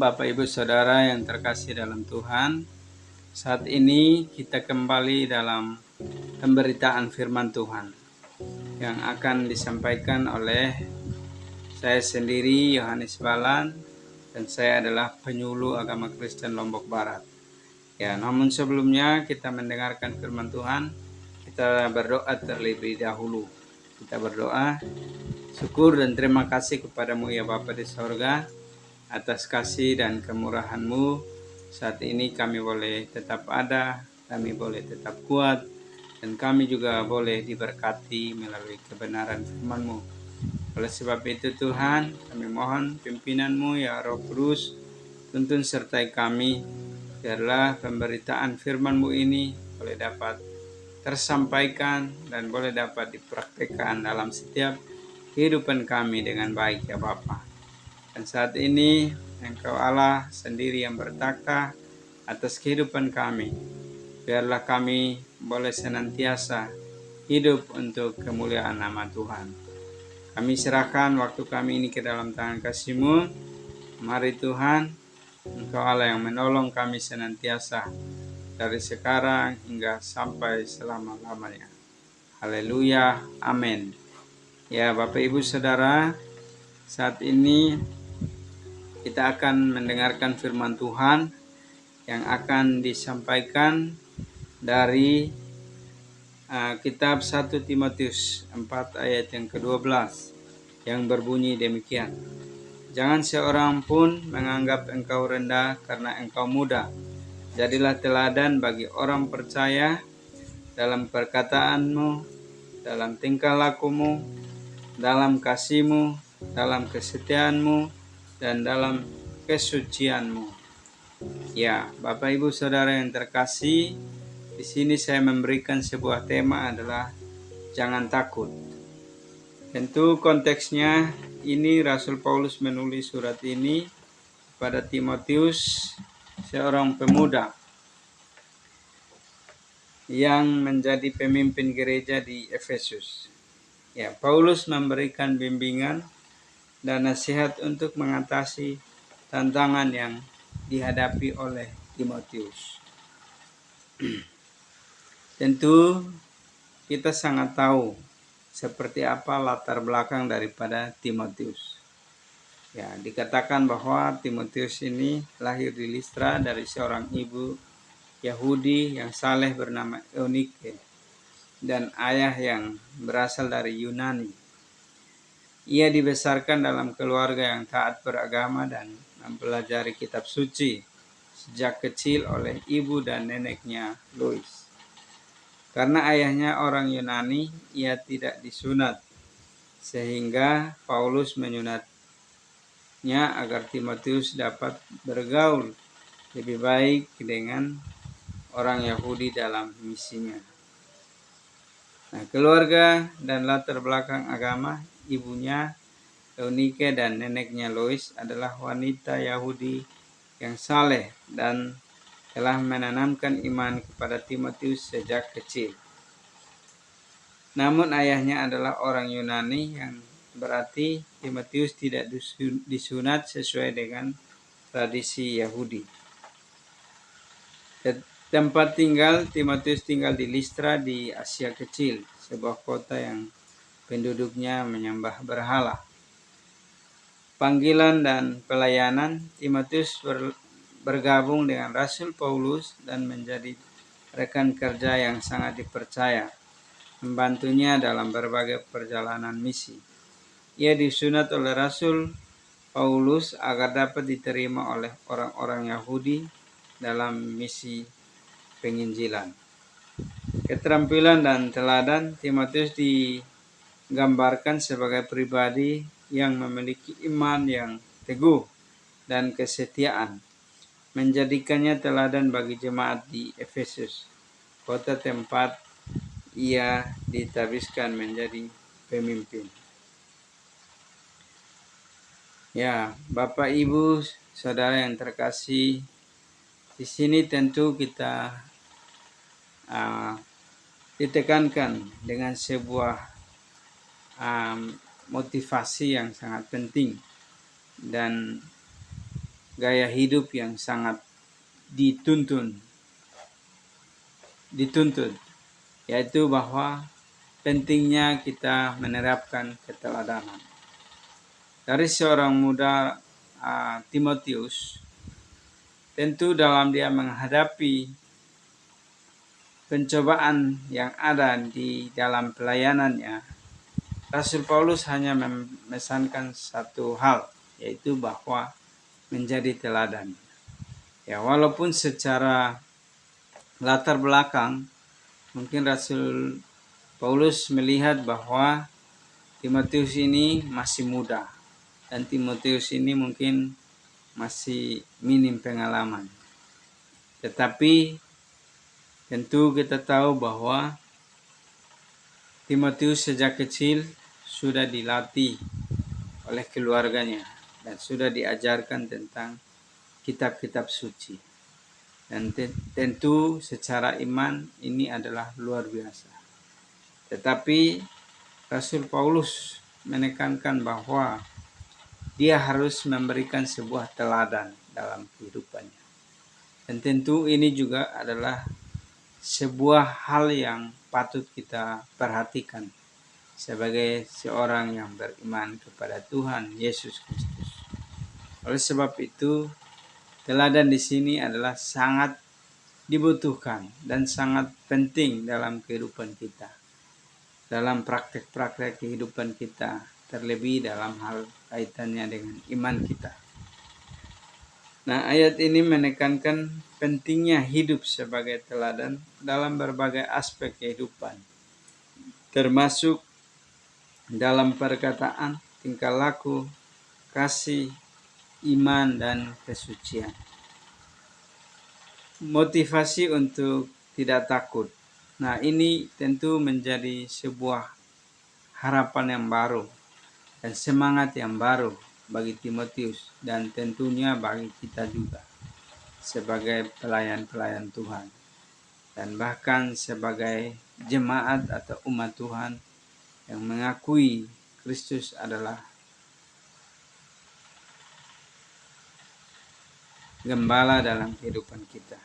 Bapak Ibu Saudara yang terkasih dalam Tuhan. Saat ini kita kembali dalam pemberitaan firman Tuhan yang akan disampaikan oleh saya sendiri, Yohanes Balan, dan saya adalah penyuluh agama Kristen Lombok Barat. Ya, namun sebelumnya kita mendengarkan firman Tuhan, kita berdoa terlebih dahulu. Kita berdoa, syukur dan terima kasih kepadamu ya Bapa di sorga, atas kasih dan kemurahan-Mu. Saat ini kami boleh tetap ada, kami boleh tetap kuat, dan kami juga boleh diberkati melalui kebenaran firman-Mu. Oleh sebab itu Tuhan, kami mohon pimpinan-Mu ya Roh Kudus, tuntun sertai kami, biarlah pemberitaan firman-Mu ini boleh dapat tersampaikan dan boleh dapat dipraktikkan dalam setiap kehidupan kami dengan baik ya Bapa. Dan saat ini Engkau Allah sendiri yang bertakhta atas kehidupan kami. Biarlah kami boleh senantiasa hidup untuk kemuliaan nama Tuhan. Kami serahkan waktu kami ini ke dalam tangan kasih-Mu. Mari Tuhan, Engkau Allah yang menolong kami senantiasa dari sekarang hingga sampai selama-lamanya. Haleluya, amin. Ya Bapak Ibu Saudara, saat ini kita akan mendengarkan firman Tuhan yang akan disampaikan dari kitab 1 Timotius 4 ayat yang ke-12 yang berbunyi demikian. Jangan seorang pun menganggap engkau rendah karena engkau muda. Jadilah teladan bagi orang percaya dalam perkataanmu, dalam tingkah lakumu, dalam kasihmu, dalam kesetiaanmu, dan dalam kesucianmu. Ya, Bapak Ibu Saudara yang terkasih, di sini saya memberikan sebuah tema adalah jangan takut. Tentu konteksnya ini Rasul Paulus menulis surat ini kepada Timotius, seorang pemuda yang menjadi pemimpin gereja di Efesus. Ya, Paulus memberikan bimbingan dan nasihat untuk mengatasi tantangan yang dihadapi oleh Timotius. Tentu kita sangat tahu seperti apa latar belakang daripada Timotius. Ya, dikatakan bahwa Timotius ini lahir di Listra dari seorang ibu Yahudi yang saleh bernama Eunike dan ayah yang berasal dari Yunani. Ia dibesarkan dalam keluarga yang taat beragama dan mempelajari kitab suci sejak kecil oleh ibu dan neneknya Lois. Karena ayahnya orang Yunani, ia tidak disunat, sehingga Paulus menyunatnya agar Timotius dapat bergaul lebih baik dengan orang Yahudi dalam misinya. Nah, keluarga dan latar belakang agama ibunya Eunike dan neneknya Lois adalah wanita Yahudi yang saleh dan telah menanamkan iman kepada Timotius sejak kecil. Namun ayahnya adalah orang Yunani, yang berarti Timotius tidak disunat sesuai dengan tradisi Yahudi. Tempat tinggal Timotius tinggal di Listra di Asia Kecil, sebuah kota yang penduduknya menyembah berhala. Panggilan dan pelayanan Timotius bergabung dengan Rasul Paulus dan menjadi rekan kerja yang sangat dipercaya, membantunya dalam berbagai perjalanan misi. Ia disunat oleh Rasul Paulus agar dapat diterima oleh orang-orang Yahudi dalam misi penginjilan. Keterampilan dan teladan Timotius digambarkan sebagai pribadi yang memiliki iman yang teguh dan kesetiaan, menjadikannya teladan bagi jemaat di Efesus, kota tempat ia ditabiskan menjadi pemimpin. Ya, Bapak Ibu Saudara yang terkasih, di sini tentu kita ditekankan dengan sebuah motivasi yang sangat penting dan gaya hidup yang sangat dituntut, yaitu bahwa pentingnya kita menerapkan keteladanan. Dari seorang muda Timotius, tentu dalam dia menghadapi pencobaan yang ada di dalam pelayanannya, Rasul Paulus hanya memesankan satu hal, yaitu bahwa menjadi teladan. Ya, walaupun secara latar belakang mungkin Rasul Paulus melihat bahwa Timotius ini masih muda dan Timotius ini mungkin masih minim pengalaman. Tetapi tentu kita tahu bahwa Timotius sejak kecil sudah dilatih oleh keluarganya dan sudah diajarkan tentang kitab-kitab suci. Dan tentu secara iman ini adalah luar biasa. Tetapi Rasul Paulus menekankan bahwa dia harus memberikan sebuah teladan dalam kehidupannya. Dan tentu ini juga adalah sebuah hal yang patut kita perhatikan sebagai seorang yang beriman kepada Tuhan Yesus Kristus. Oleh sebab itu, teladan di sini adalah sangat dibutuhkan dan sangat penting dalam kehidupan kita, dalam praktek-praktek kehidupan kita, terlebih dalam hal kaitannya dengan iman kita. Nah, ayat ini menekankan pentingnya hidup sebagai teladan dalam berbagai aspek kehidupan, termasuk dalam perkataan, tingkah laku, kasih, iman, dan kesucian. Motivasi untuk tidak takut. Nah, ini tentu menjadi sebuah harapan yang baru dan semangat yang baru bagi Timotius dan tentunya bagi kita juga sebagai pelayan-pelayan Tuhan dan bahkan sebagai jemaat atau umat Tuhan yang mengakui Kristus adalah gembala dalam kehidupan kita.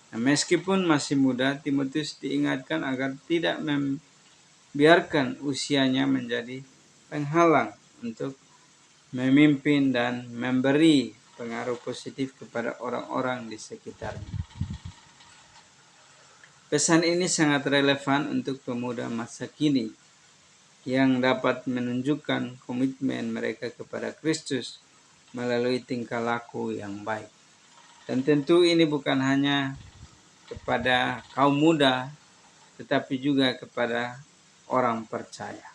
Nah, meskipun masih muda, Timotius diingatkan agar tidak membiarkan usianya menjadi penghalang untuk memimpin dan memberi pengaruh positif kepada orang-orang di sekitarnya. Pesan ini sangat relevan untuk pemuda masa kini yang dapat menunjukkan komitmen mereka kepada Kristus melalui tingkah laku yang baik. Dan tentu ini bukan hanya kepada kaum muda, tetapi juga kepada orang percaya.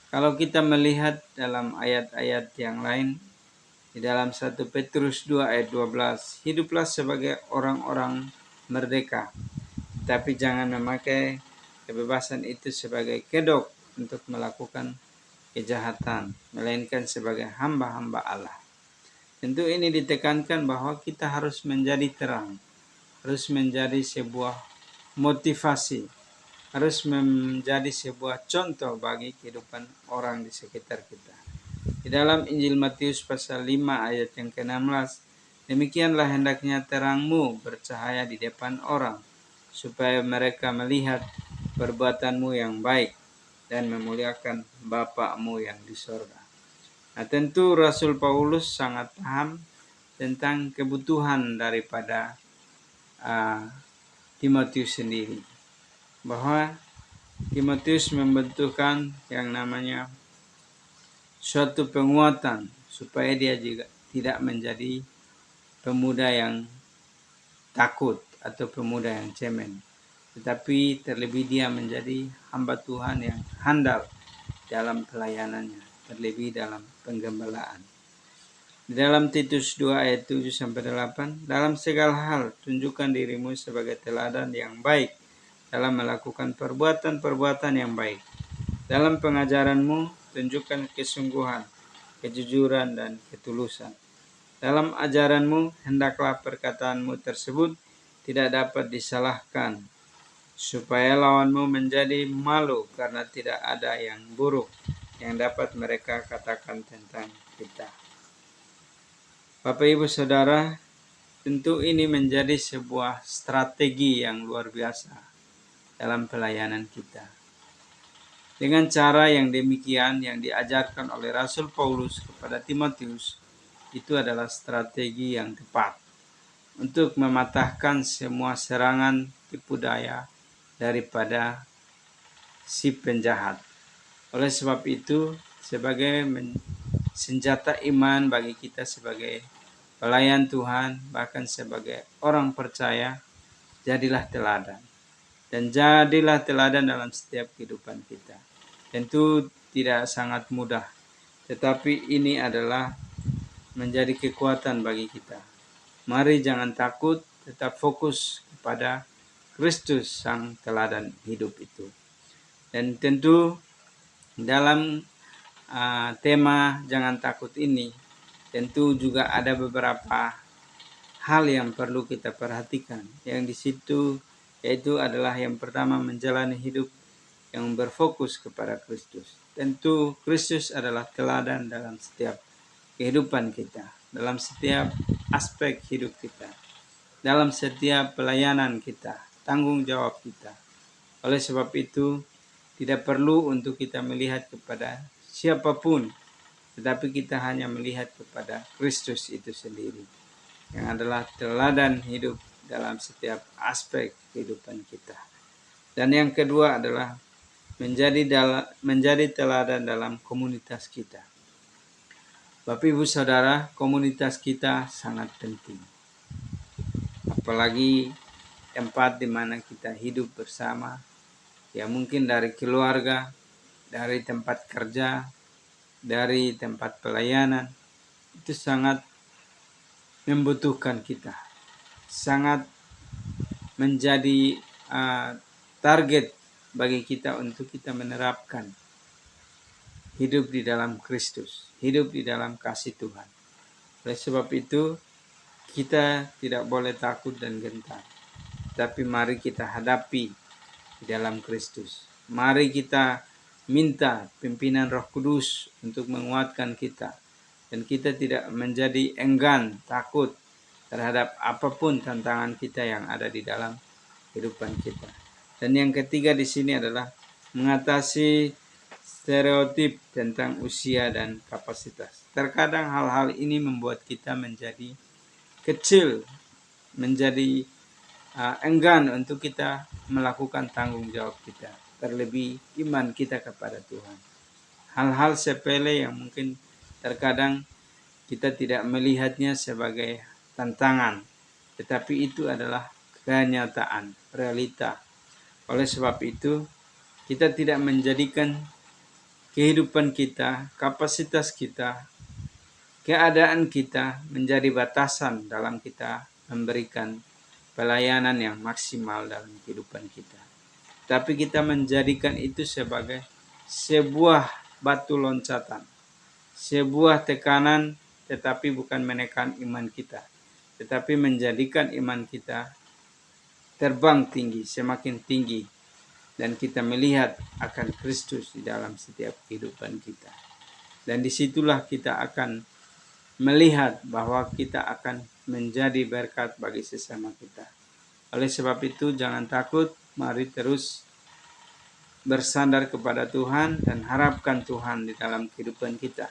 Kalau kita melihat dalam ayat-ayat yang lain, di dalam 1 Petrus 2 ayat 12, hiduplah sebagai orang-orang merdeka, tapi jangan memakai kebebasan itu sebagai kedok untuk melakukan kejahatan, melainkan sebagai hamba-hamba Allah. Tentu ini ditekankan bahwa kita harus menjadi terang, harus menjadi sebuah motivasi, harus menjadi sebuah contoh bagi kehidupan orang di sekitar kita. Di dalam Injil Matius pasal 5 ayat yang ke-16, demikianlah hendaknya terangmu bercahaya di depan orang, supaya mereka melihat perbuatanmu yang baik dan memuliakan Bapa-Mu yang di sorga. Nah, tentu Rasul Paulus sangat paham tentang kebutuhan daripada Timotius sendiri, bahwa Timotius membutuhkan yang namanya suatu penguatan supaya dia juga tidak menjadi pemuda yang takut atau pemuda yang cemen, tetapi terlebih dia menjadi hamba Tuhan yang handal dalam pelayanannya, terlebih dalam penggembalaan. Di dalam Titus 2 ayat 7-8, dalam segala hal tunjukkan dirimu sebagai teladan yang baik dalam melakukan perbuatan-perbuatan yang baik. Dalam pengajaranmu tunjukkan kesungguhan, kejujuran, dan ketulusan. Dalam ajaranmu hendaklah perkataanmu tersebut tidak dapat disalahkan, supaya lawanmu menjadi malu karena tidak ada yang buruk yang dapat mereka katakan tentang kita. Bapak Ibu Saudara, tentu ini menjadi sebuah strategi yang luar biasa dalam pelayanan kita. Dengan cara yang demikian yang diajarkan oleh Rasul Paulus kepada Timotius, itu adalah strategi yang tepat untuk mematahkan semua serangan tipu daya daripada si penjahat. Oleh sebab itu, sebagai senjata iman bagi kita sebagai pelayan Tuhan, bahkan sebagai orang percaya, jadilah teladan. Dan jadilah teladan dalam setiap kehidupan kita. Tentu tidak sangat mudah, tetapi ini adalah menjadi kekuatan bagi kita. Mari jangan takut, tetap fokus kepada Kristus sang teladan hidup itu. Dan tentu dalam tema jangan takut ini, tentu juga ada beberapa hal yang perlu kita perhatikan. Yang di situ yaitu adalah yang pertama, menjalani hidup yang berfokus kepada Kristus. Tentu Kristus adalah teladan dalam setiap kehidupan kita, dalam setiap aspek hidup kita, dalam setiap pelayanan kita, tanggung jawab kita. Oleh sebab itu, tidak perlu untuk kita melihat kepada siapapun, tetapi kita hanya melihat kepada Kristus itu sendiri, yang adalah teladan hidup dalam setiap aspek kehidupan kita. Dan yang kedua adalah menjadi teladan dalam komunitas kita. Bapak Ibu Saudara, komunitas kita sangat penting. Apalagi tempat di mana kita hidup bersama, ya mungkin dari keluarga, dari tempat kerja, dari tempat pelayanan, itu sangat membutuhkan kita, sangat menjadi target bagi kita untuk kita menerapkan hidup di dalam Kristus, hidup di dalam kasih Tuhan. Oleh sebab itu, kita tidak boleh takut dan gentar, tapi mari kita hadapi di dalam Kristus. Mari kita minta pimpinan Roh Kudus untuk menguatkan kita, dan kita tidak menjadi enggan, takut terhadap apapun tantangan kita yang ada di dalam kehidupan kita. Dan yang ketiga di sini adalah mengatasi stereotip tentang usia dan kapasitas. Terkadang hal-hal ini membuat kita menjadi kecil, menjadi enggan untuk kita melakukan tanggung jawab kita, terlebih iman kita kepada Tuhan. Hal-hal sepele yang mungkin terkadang kita tidak melihatnya sebagai tantangan, tetapi itu adalah kenyataan, realita. Oleh sebab itu, kita tidak menjadikan kehidupan kita, kapasitas kita, keadaan kita menjadi batasan dalam kita memberikan pelayanan yang maksimal dalam kehidupan kita. Tapi kita menjadikan itu sebagai sebuah batu loncatan, sebuah tekanan, tetapi bukan menekan iman kita, tetapi menjadikan iman kita terbang tinggi, semakin tinggi, dan kita melihat akan Kristus di dalam setiap kehidupan kita. Dan disitulah kita akan melihat bahwa kita akan menjadi berkat bagi sesama kita. Oleh sebab itu, jangan takut, mari terus bersandar kepada Tuhan dan harapkan Tuhan di dalam kehidupan kita.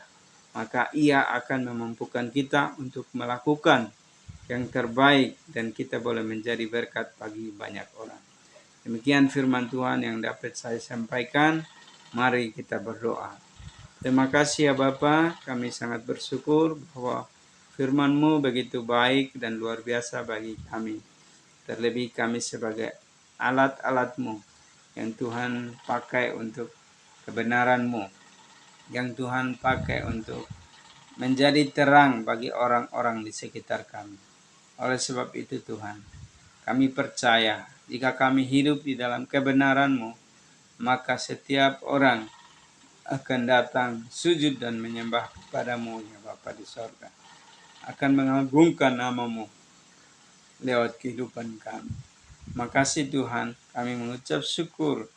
Maka Ia akan memampukan kita untuk melakukan yang terbaik, dan kita boleh menjadi berkat bagi banyak orang. Demikian firman Tuhan yang dapat saya sampaikan. Mari kita berdoa. Terima kasih ya Bapa, kami sangat bersyukur bahwa firman-Mu begitu baik dan luar biasa bagi kami. Terlebih kami sebagai alat-alat-Mu yang Tuhan pakai untuk kebenaran-Mu, yang Tuhan pakai untuk menjadi terang bagi orang-orang di sekitar kami. Oleh sebab itu Tuhan, kami percaya jika kami hidup di dalam kebenaran-Mu, maka setiap orang akan datang sujud dan menyembah kepadamu ya Bapa di sorga, akan mengagungkan nama-Mu lewat kehidupan kami. Makasih Tuhan, kami mengucap syukur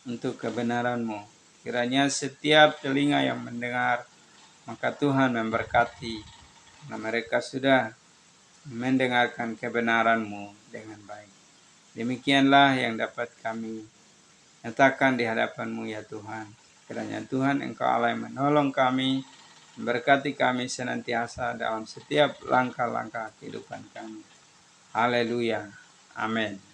untuk kebenaran-Mu. Kiranya setiap telinga yang mendengar, maka Tuhan memberkati karena mereka sudah mendengarkan kebenaran-Mu dengan baik. Demikianlah yang dapat kami nyatakan di hadapan-Mu ya Tuhan. Kiranya Tuhan Engkau Allah yang menolong kami, memberkati kami senantiasa dalam setiap langkah-langkah kehidupan kami. Haleluya. Amin.